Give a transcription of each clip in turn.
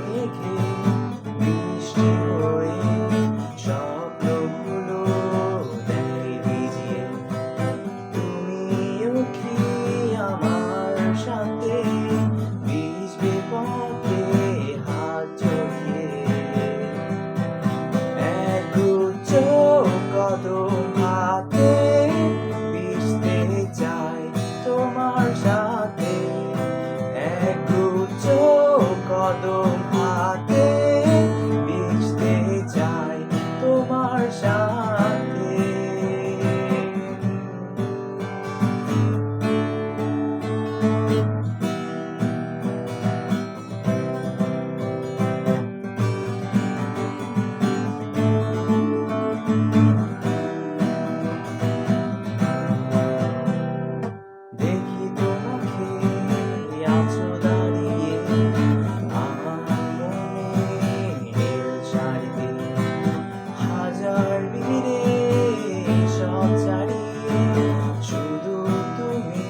মেঘে বৃষ্টি হয়ে স্বপ্নগুলো দেয় ভিজিয়ে। তুমিও কি আমার সাথে ভিজবে পথে হাত জড়িয়ে? একগুচ্ছ কদম হাতে ভিজতে চাই তোমার সাথে। একগুচ্ছ কদম হাতে ভিজতে চাই তোমার সাথে। দেখি তোমাকে আছো দাঁড়িয়ে আমার মনে নীল শাড়িতে। হাজার ভিড়ে সব ছাড়িয়ে শুধু তুমি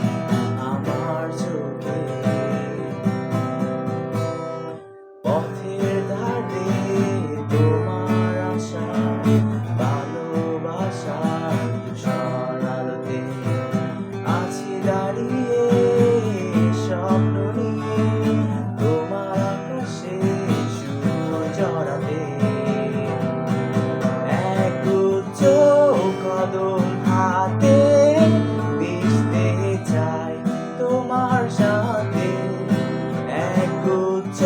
আমার চোখে। পথের ধারে তোমার আশা ভালোবাসার ধূসর আলোতে আছি দাঁড়িয়ে স্বপ্ন নিয়ে তোমার আকাশে সুর জড়াতে। একগুচ্ছ কদম হাতে ভিজতে চাই তোমার সাথে। একগুচ্ছ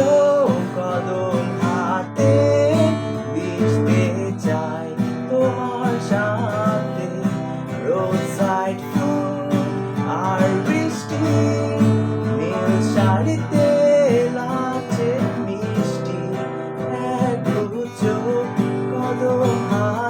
কদম হাতে ভিজতে চাই তোমার সাথে। রোড সাইড ফুল আর বৃষ্টি নীল শাড়িতে লাগছে মিষ্টি। একগুচ্ছ কদম হাতে